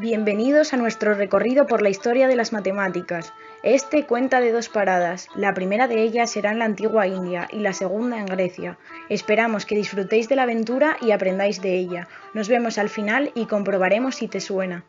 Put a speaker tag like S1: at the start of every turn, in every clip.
S1: Bienvenidos a nuestro recorrido por la historia de las matemáticas. Este cuenta de dos paradas. La primera de ellas será en la antigua India y la segunda en Grecia. Esperamos que disfrutéis de la aventura y aprendáis de ella. Nos vemos al final y comprobaremos si te suena.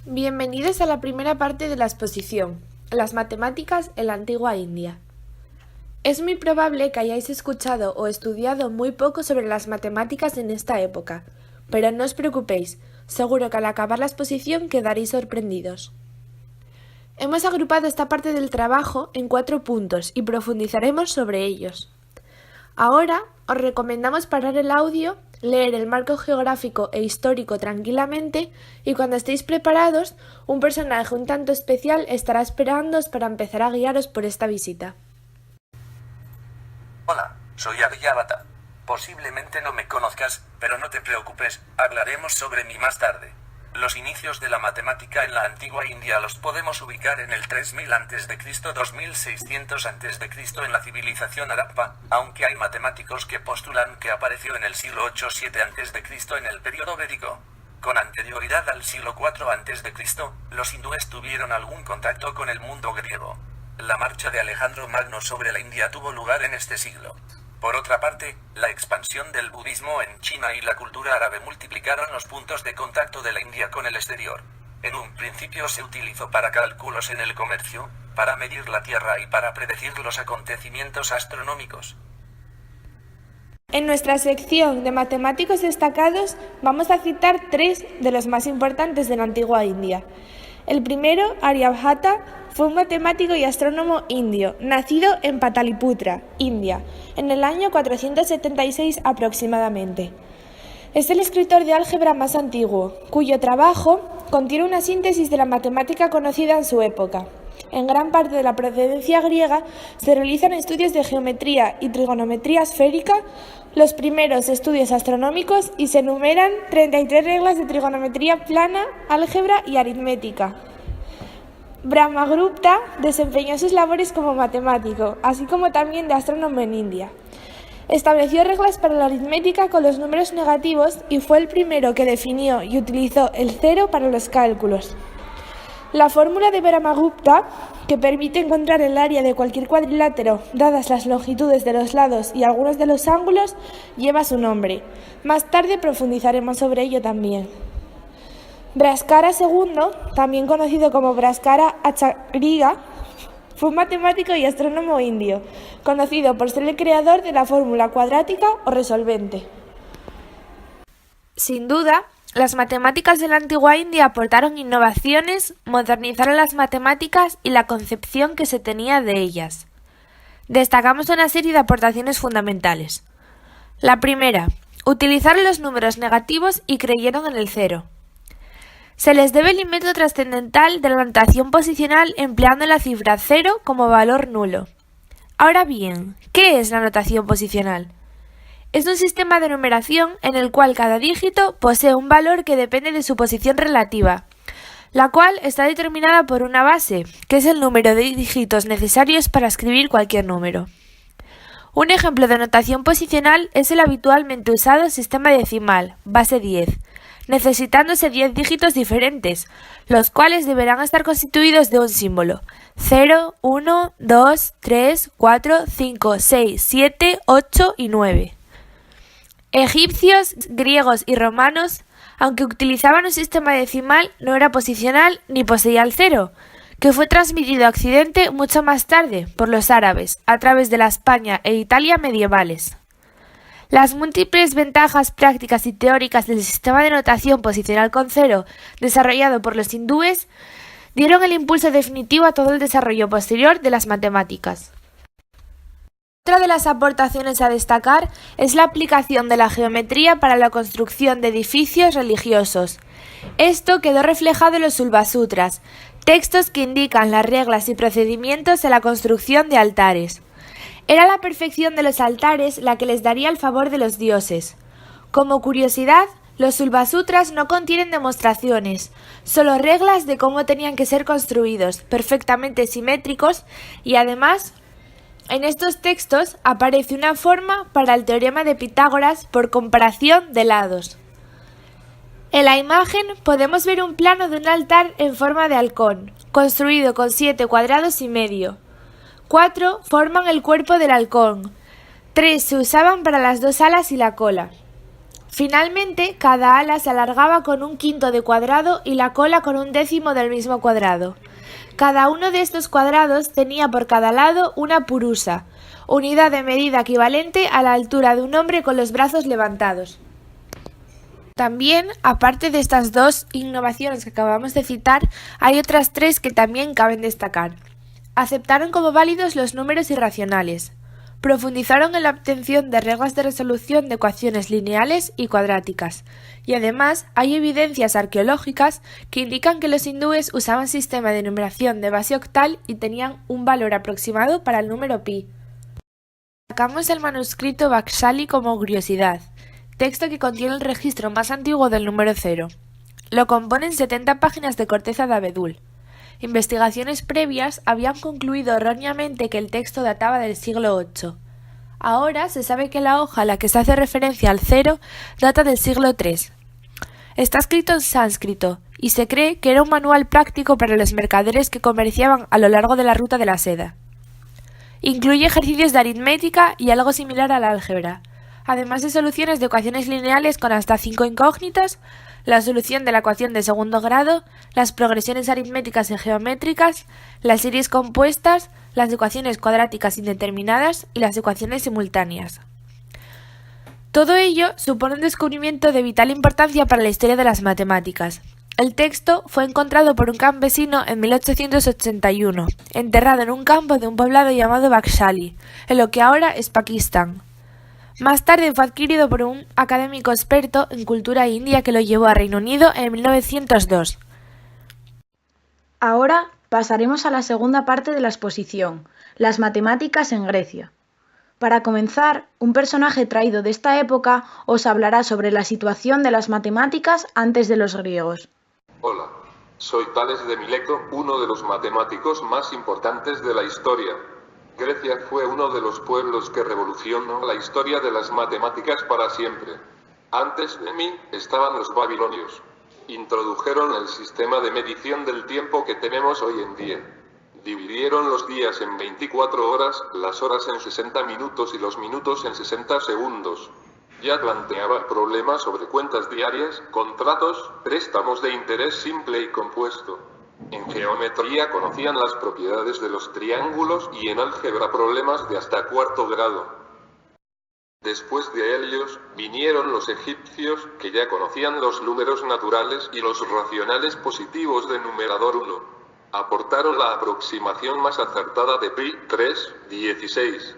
S2: Bienvenidos a la primera parte de la exposición, las matemáticas en la antigua India. Es muy probable que hayáis escuchado o estudiado muy poco sobre las matemáticas en esta época, pero no os preocupéis, seguro que al acabar la exposición quedaréis sorprendidos. Hemos agrupado esta parte del trabajo en 4 puntos y profundizaremos sobre ellos. Ahora os recomendamos parar el audio, leer el marco geográfico e histórico tranquilamente y cuando estéis preparados, un personaje un tanto especial estará esperándoos para empezar a guiaros por esta visita.
S3: Hola, soy Aryabhata. Posiblemente no me conozcas, pero no te preocupes, hablaremos sobre mí más tarde. Los inicios de la matemática en la antigua India los podemos ubicar en el 3000 a.C., 2600 a.C. en la civilización Harappa, aunque hay matemáticos que postulan que apareció en el siglo 8-7 a.C. en el periodo védico. Con anterioridad al siglo 4 a.C., los hindúes tuvieron algún contacto con el mundo griego. La marcha de Alejandro Magno sobre la India tuvo lugar en este siglo. Por otra parte, la expansión del budismo en China y la cultura árabe multiplicaron los puntos de contacto de la India con el exterior. En un principio se utilizó para cálculos en el comercio, para medir la tierra y para predecir los acontecimientos astronómicos.
S2: En nuestra sección de matemáticos destacados vamos a citar 3 de los más importantes de la antigua India. El primero, Aryabhata, fue un matemático y astrónomo indio, nacido en Pataliputra, India, en el año 476 aproximadamente. Es el escritor de álgebra más antiguo, cuyo trabajo contiene una síntesis de la matemática conocida en su época. En gran parte de la procedencia griega se realizan estudios de geometría y trigonometría esférica, los primeros estudios astronómicos y se enumeran 33 reglas de trigonometría plana, álgebra y aritmética. Brahmagupta desempeñó sus labores como matemático, así como también de astrónomo en India. Estableció reglas para la aritmética con los números negativos y fue el primero que definió y utilizó el cero para los cálculos. La fórmula de Brahmagupta, que permite encontrar el área de cualquier cuadrilátero, dadas las longitudes de los lados y algunos de los ángulos, lleva su nombre. Más tarde profundizaremos sobre ello también. Bhaskara II, también conocido como Bhaskara Acharya, fue un matemático y astrónomo indio, conocido por ser el creador de la fórmula cuadrática o resolvente. Sin duda, las matemáticas de la antigua India aportaron innovaciones, modernizaron las matemáticas y la concepción que se tenía de ellas. Destacamos una serie de aportaciones fundamentales. La primera, utilizaron los números negativos y creyeron en el cero. Se les debe el invento trascendental de la notación posicional empleando la cifra 0 como valor nulo. Ahora bien, ¿qué es la notación posicional? Es un sistema de numeración en el cual cada dígito posee un valor que depende de su posición relativa, la cual está determinada por una base, que es el número de dígitos necesarios para escribir cualquier número. Un ejemplo de notación posicional es el habitualmente usado sistema decimal, base 10, necesitándose 10 dígitos diferentes, los cuales deberán estar constituidos de un símbolo, 0, 1, 2, 3, 4, 5, 6, 7, 8 y 9. Egipcios, griegos y romanos, aunque utilizaban un sistema decimal, no era posicional ni poseía el cero, que fue transmitido a Occidente mucho más tarde por los árabes, a través de la España e Italia medievales. Las múltiples ventajas prácticas y teóricas del sistema de notación posicional con cero desarrollado por los hindúes dieron el impulso definitivo a todo el desarrollo posterior de las matemáticas. Otra de las aportaciones a destacar es la aplicación de la geometría para la construcción de edificios religiosos. Esto quedó reflejado en los Sulvasutras, textos que indican las reglas y procedimientos de la construcción de altares. Era la perfección de los altares la que les daría el favor de los dioses. Como curiosidad, los Sulvasutras no contienen demostraciones, solo reglas de cómo tenían que ser construidos, perfectamente simétricos y además en estos textos aparece una forma para el teorema de Pitágoras por comparación de lados. En la imagen podemos ver un plano de un altar en forma de halcón, construido con 7 cuadrados y medio. 4 forman el cuerpo del halcón, 3 se usaban para las 2 alas y la cola. Finalmente, cada ala se alargaba con 1/5 de cuadrado y la cola con 1/10 del mismo cuadrado. Cada uno de estos cuadrados tenía por cada lado una purusa, unidad de medida equivalente a la altura de un hombre con los brazos levantados. También, aparte de estas 2 innovaciones que acabamos de citar, hay otras 3 que también caben destacar. Aceptaron como válidos los números irracionales. Profundizaron en la obtención de reglas de resolución de ecuaciones lineales y cuadráticas, y además hay evidencias arqueológicas que indican que los hindúes usaban sistema de numeración de base octal y tenían un valor aproximado para el número pi. Sacamos el manuscrito Bakshali como curiosidad, texto que contiene el registro más antiguo del número 0. Lo componen 70 páginas de corteza de abedul. Investigaciones previas habían concluido erróneamente que el texto databa del siglo VIII. Ahora se sabe que la hoja a la que se hace referencia al 0 data del siglo III. Está escrito en sánscrito y se cree que era un manual práctico para los mercaderes que comerciaban a lo largo de la ruta de la seda. Incluye ejercicios de aritmética y algo similar al álgebra, además de soluciones de ecuaciones lineales con hasta 5 incógnitas, la solución de la ecuación de segundo grado, las progresiones aritméticas y geométricas, las series compuestas, las ecuaciones cuadráticas indeterminadas y las ecuaciones simultáneas. Todo ello supone un descubrimiento de vital importancia para la historia de las matemáticas. El texto fue encontrado por un campesino en 1881, enterrado en un campo de un poblado llamado Bakshali, en lo que ahora es Pakistán. Más tarde fue adquirido por un académico experto en cultura india que lo llevó a Reino Unido en 1902.
S1: Ahora pasaremos a la segunda parte de la exposición, las matemáticas en Grecia. Para comenzar, un personaje traído de esta época os hablará sobre la situación de las matemáticas antes de los griegos.
S4: Hola, soy Tales de Mileto, uno de los matemáticos más importantes de la historia. Grecia fue uno de los pueblos que revolucionó la historia de las matemáticas para siempre. Antes de mí, estaban los babilonios. Introdujeron el sistema de medición del tiempo que tenemos hoy en día. Dividieron los días en 24 horas, las horas en 60 minutos y los minutos en 60 segundos. Ya planteaba problemas sobre cuentas diarias, contratos, préstamos de interés simple y compuesto. En geometría conocían las propiedades de los triángulos y en álgebra problemas de hasta 4º grado. Después de ellos, vinieron los egipcios, que ya conocían los números naturales y los racionales positivos de numerador 1. Aportaron la aproximación más acertada de pi, 3,16.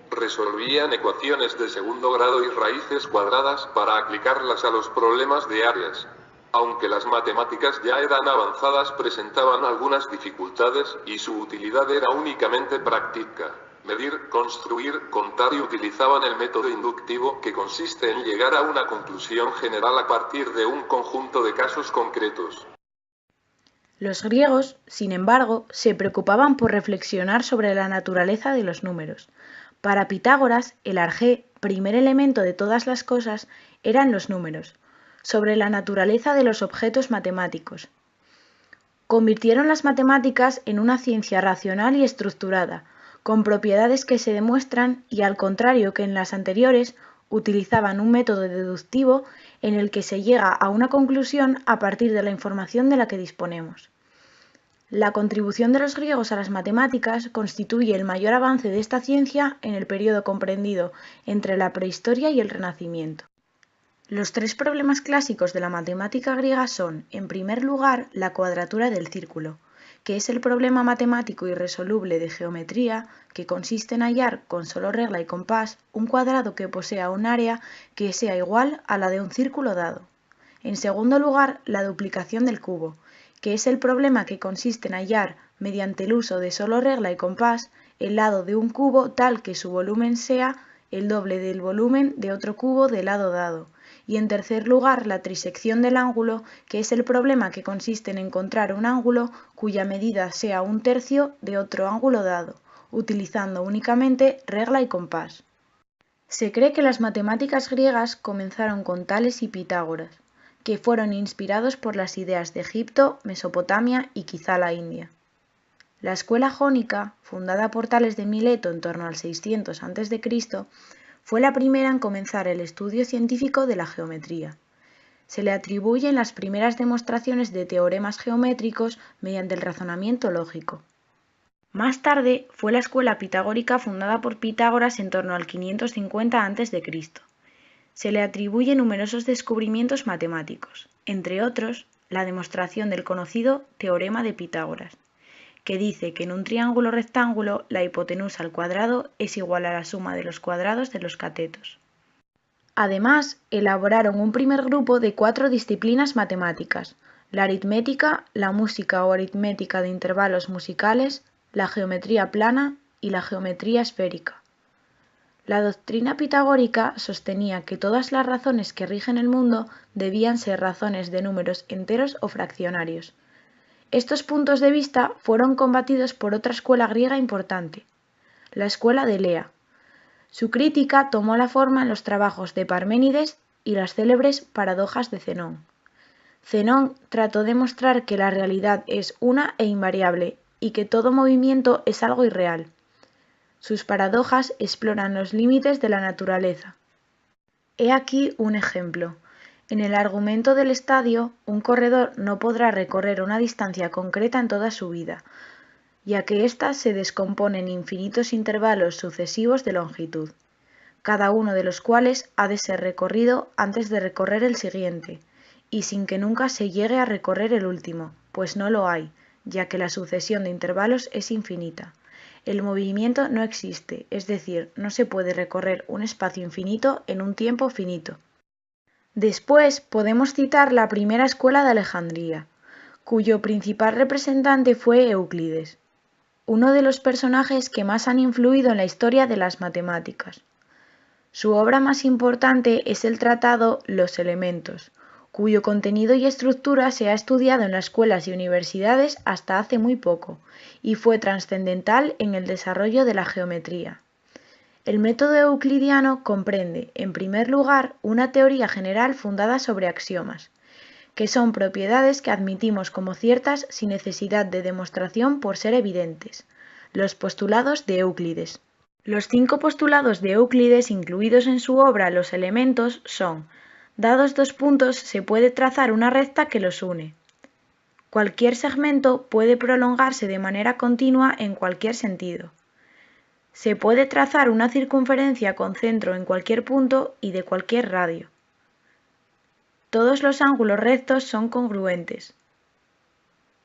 S4: Resolvían ecuaciones de segundo grado y raíces cuadradas para aplicarlas a los problemas de áreas. Aunque las matemáticas ya eran avanzadas, presentaban algunas dificultades, y su utilidad era únicamente práctica. Medir, construir, contar y utilizaban el método inductivo, que consiste en llegar a una conclusión general a partir de un conjunto de casos concretos.
S1: Los griegos, sin embargo, se preocupaban por reflexionar sobre la naturaleza de los números. Para Pitágoras, el arjé, primer elemento de todas las cosas, eran los números. Sobre la naturaleza de los objetos matemáticos. Convirtieron las matemáticas en una ciencia racional y estructurada, con propiedades que se demuestran y, al contrario que en las anteriores, utilizaban un método deductivo en el que se llega a una conclusión a partir de la información de la que disponemos. La contribución de los griegos a las matemáticas constituye el mayor avance de esta ciencia en el periodo comprendido entre la prehistoria y el Renacimiento. Los 3 problemas clásicos de la matemática griega son, en primer lugar, la cuadratura del círculo, que es el problema matemático irresoluble de geometría que consiste en hallar, con solo regla y compás, un cuadrado que posea un área que sea igual a la de un círculo dado. En segundo lugar, la duplicación del cubo, que es el problema que consiste en hallar, mediante el uso de solo regla y compás, el lado de un cubo tal que su volumen sea el doble del volumen de otro cubo del lado dado. Y en tercer lugar, la trisección del ángulo, que es el problema que consiste en encontrar un ángulo cuya medida sea 1/3 de otro ángulo dado, utilizando únicamente regla y compás. Se cree que las matemáticas griegas comenzaron con Tales y Pitágoras. que fueron inspirados por las ideas de Egipto, Mesopotamia y quizá la India. La escuela jónica, fundada por Tales de Mileto en torno al 600 a.C., fue la primera en comenzar el estudio científico de la geometría. Se le atribuyen las primeras demostraciones de teoremas geométricos mediante el razonamiento lógico. Más tarde fue la escuela pitagórica fundada por Pitágoras en torno al 550 a.C. Se le atribuyen numerosos descubrimientos matemáticos, entre otros, la demostración del conocido teorema de Pitágoras, que dice que en un triángulo rectángulo la hipotenusa al cuadrado es igual a la suma de los cuadrados de los catetos. Además, elaboraron un primer grupo de 4 disciplinas matemáticas: la aritmética, la música o aritmética de intervalos musicales, la geometría plana y la geometría esférica. La doctrina pitagórica sostenía que todas las razones que rigen el mundo debían ser razones de números enteros o fraccionarios. Estos puntos de vista fueron combatidos por otra escuela griega importante, la escuela de Lea. Su crítica tomó la forma en los trabajos de Parménides y las célebres paradojas de Zenón. Zenón trató de mostrar que la realidad es una e invariable y que todo movimiento es algo irreal. Sus paradojas exploran los límites de la naturaleza. He aquí un ejemplo. En el argumento del estadio, un corredor no podrá recorrer una distancia concreta en toda su vida, ya que ésta se descompone en infinitos intervalos sucesivos de longitud, cada uno de los cuales ha de ser recorrido antes de recorrer el siguiente, y sin que nunca se llegue a recorrer el último, pues no lo hay, ya que la sucesión de intervalos es infinita. El movimiento no existe, es decir, no se puede recorrer un espacio infinito en un tiempo finito. Después podemos citar la primera escuela de Alejandría, cuyo principal representante fue Euclides, uno de los personajes que más han influido en la historia de las matemáticas. Su obra más importante es el tratado Los Elementos, cuyo contenido y estructura se ha estudiado en las escuelas y universidades hasta hace muy poco, y fue trascendental en el desarrollo de la geometría. El método euclidiano comprende, en primer lugar, una teoría general fundada sobre axiomas, que son propiedades que admitimos como ciertas sin necesidad de demostración por ser evidentes, los postulados de Euclides. Los 5 postulados de Euclides incluidos en su obra Los Elementos son: dados 2 puntos se puede trazar una recta que los une. Cualquier segmento puede prolongarse de manera continua en cualquier sentido. Se puede trazar una circunferencia con centro en cualquier punto y de cualquier radio. Todos los ángulos rectos son congruentes.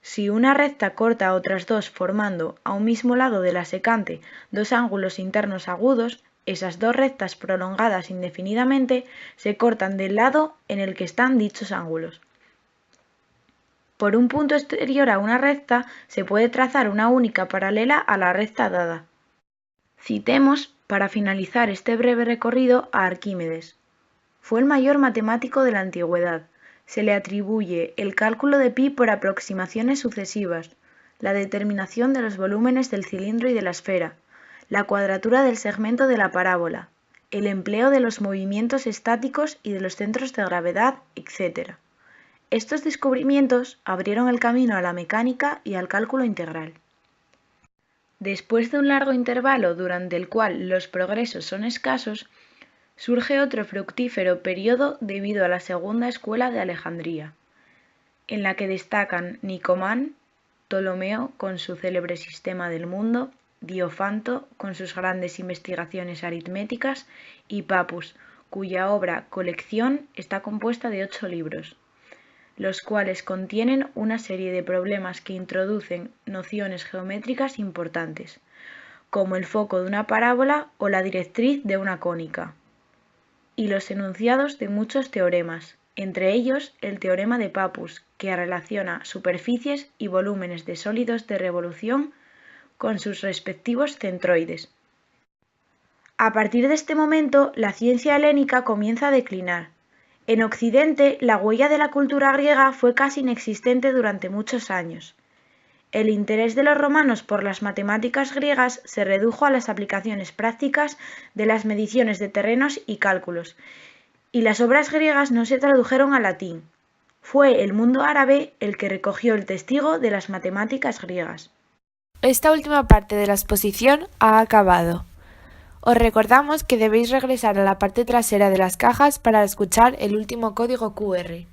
S1: Si una recta corta a otras dos formando a un mismo lado de la secante 2 ángulos internos agudos, esas 2 rectas prolongadas indefinidamente se cortan del lado en el que están dichos ángulos. Por un punto exterior a una recta se puede trazar una única paralela a la recta dada. Citemos, para finalizar este breve recorrido, a Arquímedes. Fue el mayor matemático de la antigüedad. Se le atribuye el cálculo de pi por aproximaciones sucesivas, la determinación de los volúmenes del cilindro y de la esfera, la cuadratura del segmento de la parábola, el empleo de los movimientos estáticos y de los centros de gravedad, etc. Estos descubrimientos abrieron el camino a la mecánica y al cálculo integral. Después de un largo intervalo durante el cual los progresos son escasos, surge otro fructífero periodo debido a la segunda escuela de Alejandría, en la que destacan Nicomán, Ptolomeo con su célebre sistema del mundo, Diofanto con sus grandes investigaciones aritméticas y Papus, cuya obra colección está compuesta de 8 libros, los cuales contienen una serie de problemas que introducen nociones geométricas importantes, como el foco de una parábola o la directriz de una cónica, y los enunciados de muchos teoremas, entre ellos el teorema de Papus, que relaciona superficies y volúmenes de sólidos de revolución con sus respectivos centroides. A partir de este momento, la ciencia helénica comienza a declinar. En Occidente, la huella de la cultura griega fue casi inexistente durante muchos años. El interés de los romanos por las matemáticas griegas se redujo a las aplicaciones prácticas de las mediciones de terrenos y cálculos, y las obras griegas no se tradujeron al latín. Fue el mundo árabe el que recogió el testigo de las matemáticas griegas.
S2: Esta última parte de la exposición ha acabado. Os recordamos que debéis regresar a la parte trasera de las cajas para escuchar el último código QR.